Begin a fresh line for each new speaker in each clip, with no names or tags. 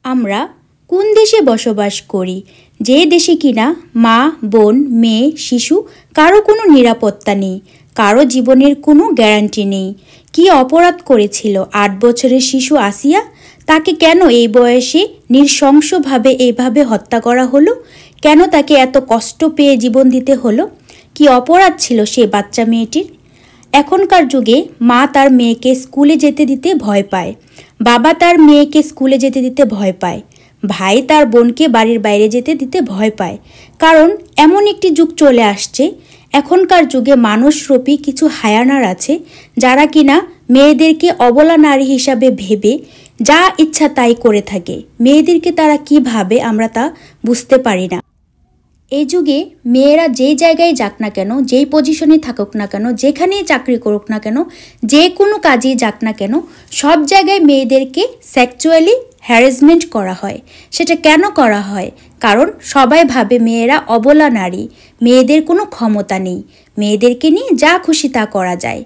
আমরা কোন দেশে বসবাস করি, যে দেশে কিনা মা, বোন, মেয়ে, শিশু কারো কোনো নিরাপত্তা নেই, কারো জীবনের কোনো গ্যারান্টি নেই। কি অপরাধ করেছিল ৮ বছরের শিশু আসিয়া? তাকে কেন এই বয়সে নৃশংসভাবে এইভাবে হত্যা করা হলো? কেন তাকে এত কষ্ট পেয়ে জীবন দিতে হলো? কি অপরাধ ছিল সে বাচ্চা মেয়েটির? এখনকার যুগে মা তার মেয়েকে স্কুলে যেতে দিতে ভয় পায়, বাবা তার মেয়েকে স্কুলে যেতে দিতে ভয় পায়, ভাই তার বোনকে বাড়ির বাইরে যেতে দিতে ভয় পায়। কারণ এমন একটি যুগ চলে আসছে, এখনকার যুগে মানুষরূপী কিছু হায়ানার আছে যারা কিনা মেয়েদেরকে অবলা নারী হিসাবে ভেবে যা ইচ্ছা তাই করে থাকে। মেয়েদেরকে তারা কি ভাবে আমরা তা বুঝতে পারি না। এই যুগে মেয়েরা যেই জায়গায় যাক না কেন, যেই পজিশনে থাকুক না কেন, যেখানেই চাকরি করুক না কেন, যে কোনো কাজেই যাক না কেন, সব জায়গায় মেয়েদেরকে সেক্সুয়ালি হ্যারাসমেন্ট করা হয়। সেটা কেন করা হয়? কারণ সবাই ভাবে মেয়েরা অবলা নারী, মেয়েদের কোনো ক্ষমতা নেই, মেয়েদেরকে নিয়ে যা খুশি তা করা যায়।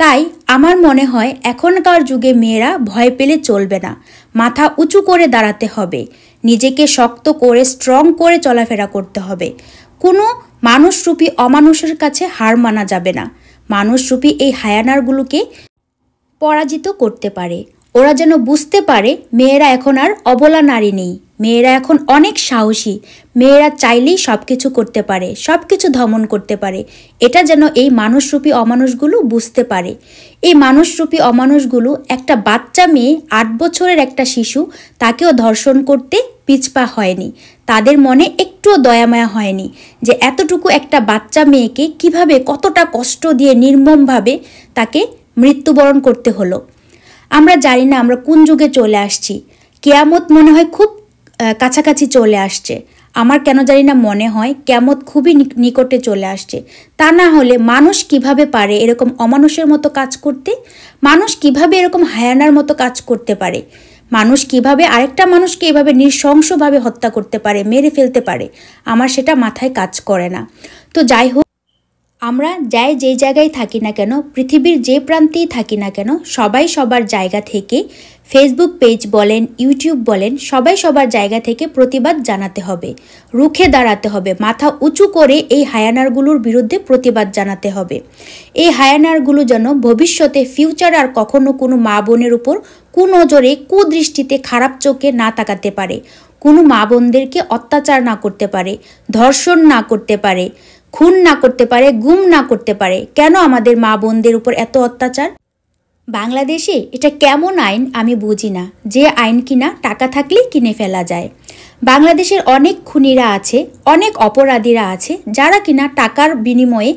তাই আমার মনে হয় এখনকার যুগে মেয়েরা ভয় পেলে চলবে না, মাথা উঁচু করে দাঁড়াতে হবে, নিজেকে শক্ত করে স্ট্রং করে চলাফেরা করতে হবে। কোনো মানুষরূপী অমানুষের কাছে হার মানা যাবে না। মানুষরূপী এই হায়ানারগুলোকে পরাজিত করতে পারে। ওরা যেন বুঝতে পারে মেয়েরা এখন আর অবলা নারী নেই, মেয়েরা এখন অনেক সাহসী, মেয়েরা চাইলেই সব কিছু করতে পারে, সব কিছু দমন করতে পারে। এটা যেন এই মানুষরূপী অমানুষগুলো বুঝতে পারে। এই মানুষরূপী অমানুষগুলো একটা বাচ্চা মেয়ে, ৮ বছরের একটা শিশু, তাকেও ধর্ষণ করতে পিছপা হয়নি। তাদের মনে একটুও দয়ামায়া হয়নি যে এতটুকু একটা বাচ্চা মেয়েকে কিভাবে কতটা কষ্ট দিয়ে নির্মমভাবে তাকে মৃত্যুবরণ করতে হলো। আমরা জানি না আমরা কোন যুগে চলে আসছি। কিয়ামত মনে হয় খুব কাছাকাছি চলে আসছে। আমার কেন জানি না মনে হয় কিয়ামত খুবই নিকটে চলে আসছে। তা না হলে মানুষ কিভাবে পারে এরকম অমানুষের মতো কাজ করতে? মানুষ কিভাবে এরকম হায়ানার মতো কাজ করতে পারে? মানুষ কিভাবে আরেকটা মানুষকে এভাবে নৃশংসভাবে হত্যা করতে পারে, মেরে ফেলতে পারে? আমার সেটা মাথায় কাজ করে না। তো যাই হোক, আমরা যেই জায়গায় থাকি না কেন, পৃথিবীর যে প্রান্তেই থাকি না কেন, সবাই সবার জায়গা থেকে, ফেসবুক পেজ বলেন, ইউটিউব বলেন, সবাই সবার জায়গা থেকে প্রতিবাদ জানাতে হবে, রুখে দাঁড়াতে হবে, মাথা উঁচু করে এই হায়ানারগুলোর বিরুদ্ধে প্রতিবাদ জানাতে হবে। এই হায়ানারগুলো যেন ভবিষ্যতে ফিউচার আর কখনো কোনো মা বোনের উপর কুনজরে, কুদৃষ্টিতে, খারাপ চোখে না তাকাতে পারে, কোনো মা বোনদেরকে অত্যাচার না করতে পারে, ধর্ষণ না করতে পারে, খুন না করতে পারে, গুম না করতে পারে। কেন আমাদের মা বোনদের উপর এত অত্যাচার? বাংলাদেশে এটা কেমন আইন আমি বুঝি না, যে আইন কিনা টাকা থাকলেই কিনে ফেলা যায়। বাংলাদেশের অনেক খুনিরা আছে, অনেক অপরাধীরা আছে যারা কিনা টাকার বিনিময়ে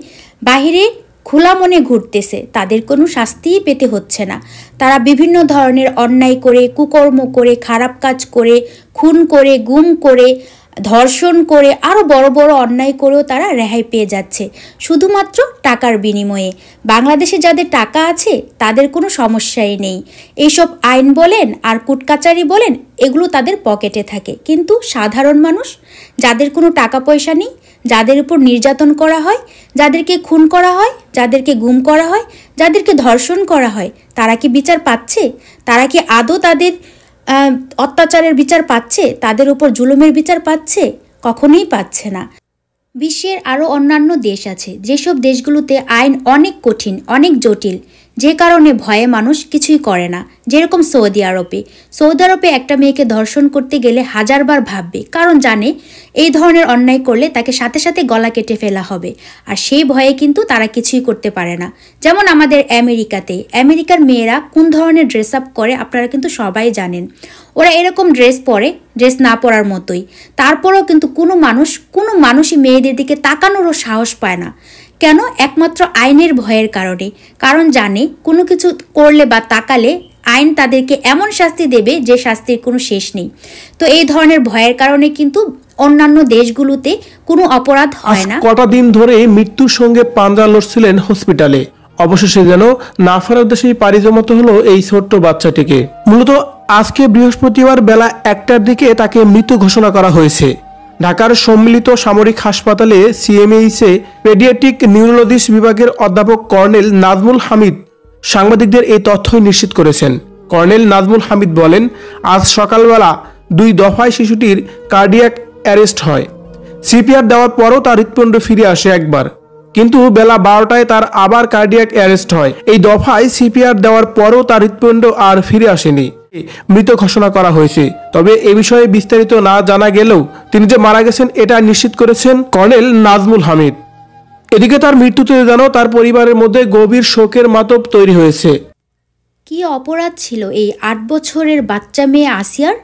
বাহিরে খোলা মনে ঘুরতেছে, তাদের কোনো শাস্তিই পেতে হচ্ছে না। তারা বিভিন্ন ধরনের অন্যায় করে, কুকর্ম করে, খারাপ কাজ করে, খুন করে, গুম করে, ধর্ষণ করে, আরও বড় বড় অন্যায় করেও তারা রেহাই পেয়ে যাচ্ছে শুধুমাত্র টাকার বিনিময়ে। বাংলাদেশে যাদের টাকা আছে তাদের কোনো সমস্যাই নেই। এইসব আইন বলেন আর কুটকাচারি বলেন, এগুলো তাদের পকেটে থাকে। কিন্তু সাধারণ মানুষ, যাদের কোনো টাকা পয়সা নেই, যাদের উপর নির্যাতন করা হয়, যাদেরকে খুন করা হয়, যাদেরকে গুম করা হয়, যাদেরকে ধর্ষণ করা হয়, তারা কি বিচার পাচ্ছে? তারা কি আদৌ তাদের অত্যাচারের বিচার পাচ্ছে? তাদের উপর জুলুমের বিচার পাচ্ছে? কখনোই পাচ্ছে না। বিশ্বের আরও অন্যান্য দেশ আছে, যেসব দেশগুলোতে আইন অনেক কঠিন, অনেক জটিল, যে কারণে ভয়ে মানুষ কিছুই করে না। যেরকম সৌদি আরবে একটা মেয়েকে ধর্ষণ করতে গেলে 1000 বার ভাববে, কারণ জানে এই ধরনের অন্যায় করলে তাকে সাথে সাথে গলা কেটে ফেলা হবে। আর সেই ভয়ে কিন্তু তারা কিছুই করতে পারে না। যেমন আমাদের আমেরিকার মেয়েরা কোন ধরনের ড্রেস আপ করে আপনারা কিন্তু সবাই জানেন। ওরা এরকম ড্রেস পরে, ড্রেস না পরার মতোই। তারপরেও কিন্তু কোনো মানুষই মেয়েদের দিকে তাকানোরও সাহস পায় না। কেন? একমাত্র আইনের ভয়ের কারণে। কারণ জানে কোনো কিছু করলে বা তাকালে আইন তাদেরকে এমন শাস্তি দেবে যে শাস্তির কোনো শেষ নেই। তো এই ধরনের ভয়ের কারণে কিন্তু অন্যান্য দেশগুলোতে কোনো অপরাধ হয় না।
কটা দিন ধরে মৃত্যুর সঙ্গে পাঞ্জা লড়ছিলেন হসপিটালে, অবশেষে যেন না ফেরার দেশেই পাড়ি জমাতে হলো এই ছোট্ট বাচ্চাটিকে। মূলত আজকে বৃহস্পতিবার বেলা 1টার দিকে তাকে মৃত ঘোষণা করা হয়েছে। ঢাকার সম্মিলিত সামরিক হাসপাতালে সিএমএইচে পেডিয়াট্রিক নিউরোলজিস্ট বিভাগের অধ্যাপক কর্নেল নাজমুল হামিদ সাংবাদিকদের এই তথ্যই নিশ্চিত করেছেন। কর্নেল নাজমুল হামিদ বলেন, আজ সকালবেলা 2 দফায় শিশুটির কার্ডিয়াক অ্যারেস্ট হয়। সিপিআর দেওয়ার পরও তার হৃৎপিণ্ড ফিরে আসে একবার, কিন্তু বেলা 12টায় তার আবার কার্ডিয়াক অ্যারেস্ট হয়। এই দফায় সিপিআর দেওয়ার পরও তার হৃৎপিণ্ড আর ফিরে আসেনি, মৃত ঘোষণা করা হয়েছে। তবে এ বিষয়ে বিস্তারিত না জানা গেলেও তিনি যে মারা গেছেন এটা নিশ্চিত করেছেন কর্নেল নাজমুল হামিদ। এদিকে তার মৃত্যুতে যেন তার পরিবারের মধ্যে গভীর শোকের মাতব তৈরি হয়েছে।
কি অপরাধ ছিল এই 8 বছরের বাচ্চা মেয়ে আসিয়ার?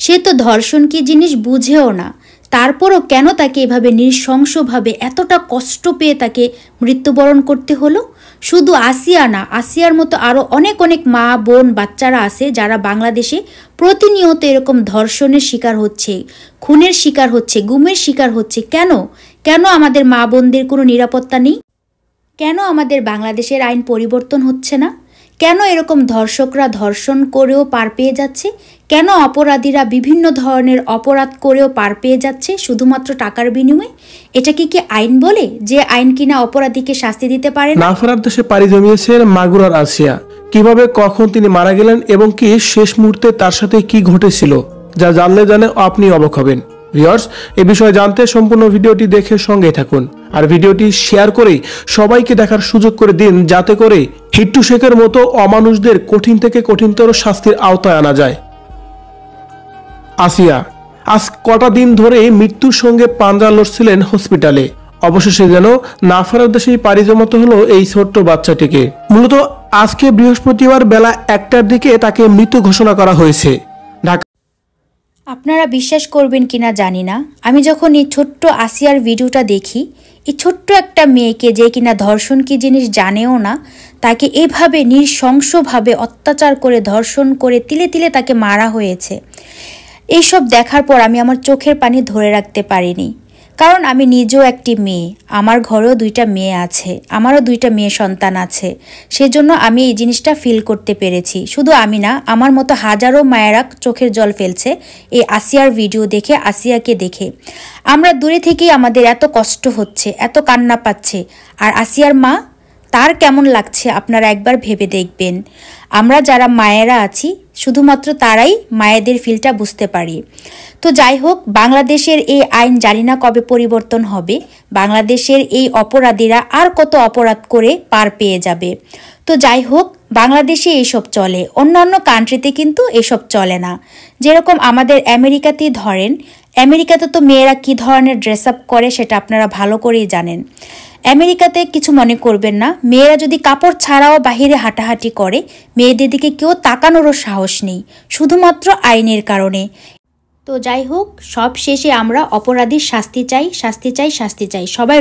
সে তো ধর্ষণ কি জিনিস বুঝেও না, তারপরও কেন তাকে এভাবে নৃশংসভাবে এতটা কষ্ট পেয়ে তাকে মৃত্যুবরণ করতে হলো? শুধু আসিয়া না, আসিয়ার মতো আরও অনেক অনেক মা বোন বাচ্চারা আছে যারা বাংলাদেশে প্রতিনিয়ত এরকম ধর্ষণের শিকার হচ্ছে, খুনের শিকার হচ্ছে, গুমের শিকার হচ্ছে। কেন কেন আমাদের মা বোনদের কোনো নিরাপত্তা নেই? কেন আমাদের বাংলাদেশের আইন পরিবর্তন হচ্ছে না? কেন এরকম ধর্ষকরা ধর্ষণ করেও পার পেয়ে যাচ্ছে? কেন অপরাধীরা বিভিন্ন ধরনের অপরাধ করেও পার পেয়ে যাচ্ছে শুধুমাত্র টাকার বিনিময়ে? এটাকে কি আইন বলে, যে আইন কিনা অপরাধীকে শাস্তি দিতে পারে না?
না ফেরার দেশে পাড়ি জমিয়েছেন মাগুরার আসিয়া। কিভাবে, কখন তিনি মারা গেলেন এবং কি শেষ মুহূর্তে তার সাথে কি ঘটেছিল, যা জানলে আপনি অবাক হবেন। ভিউয়ার্স, এ বিষয়ে জানতে সম্পূর্ণ ভিডিওটি দেখে সঙ্গে থাকুন, আর ভিডিওটি শেয়ার করে সবাইকে দেখার সুযোগ করে দিন, যাতে করে হিট্টু শেখের মতো অমানুষদের কঠিন থেকে কঠিনতর শাস্তির আওতায় আনা যায়। আসিয়া আজ কটা দিন ধরে মৃত্যুর সঙ্গে পাঞ্জা লড়ছিলেন হসপিটালে। অবশেষে যেন না ফেরার দেশেই পাড়ি জমাতে হলো এই ছোট্ট বাচ্চাটিকে। মূলত আজকে বৃহস্পতিবার বেলা 1টার দিকে তাকে মৃত ঘোষণা করা হয়েছে।
আপনারা বিশ্বাস করবেন কিনা জানি না, আমি যখন এই ছোট্ট আসিয়ার ভিডিওটা দেখি, এই ছোট্ট একটা মেয়েকে যে কিনা ধর্ষণ কি জিনিস জানেও না, তাকে এভাবে নৃশংসভাবে অত্যাচার করে ধর্ষণ করে তিলে তিলে তাকে মারা হয়েছে, এইসব দেখার পর আমি আমার চোখের পানি ধরে রাখতে পারিনি। কারণ আমি নিজেও একটি মেয়ে, আমার ঘরেও 2টা মেয়ে আছে, আমারও 2টা মেয়ে সন্তান আছে, সেজন্য আমি এই জিনিসটা ফিল করতে পেরেছি। শুধু আমি না, আমার মতো হাজারো মায়েরা চোখের জল ফেলছে এই আসিয়ার ভিডিও দেখে, আসিয়াকে দেখে। আমরা দূরে থেকেই আমাদের এত কষ্ট হচ্ছে, এত কান্না পাচ্ছে, আর আসিয়ার মা, তার কেমন লাগছে আপনারা একবার ভেবে দেখবেন। আমরা যারা মায়েরা আছি শুধুমাত্র তারাই মায়েদের ফিলটা বুঝতে পারি। তো যাই হোক, বাংলাদেশের এই আইন জানি না কবে পরিবর্তন হবে, বাংলাদেশের এই অপরাধীরা আর কত অপরাধ করে পার পেয়ে যাবে। তো যাই হোক, বাংলাদেশে এইসব চলে, অন্যান্য কান্ট্রিতে কিন্তু এসব চলে না। যেরকম আমাদের আমেরিকাতেই ধরেন, আমেরিকাতে তো মেয়েরা কী ধরনের ড্রেস আপ করে সেটা আপনারা ভালো করেই জানেন। আমেরিকাতে কিছু মনে করবেন না, মেয়েরা যদি কাপড় ছাড়াও বাহিরে হাঁটাহাঁটি করে, মেয়েদের দিকে কেউ তাকানোরও সাহস নেই, শুধুমাত্র আইনের কারণে। তো যাই হোক, সব শেষে আমরা অপরাধীর শাস্তি চাই, শাস্তি চাই, শাস্তি চাই, সবাই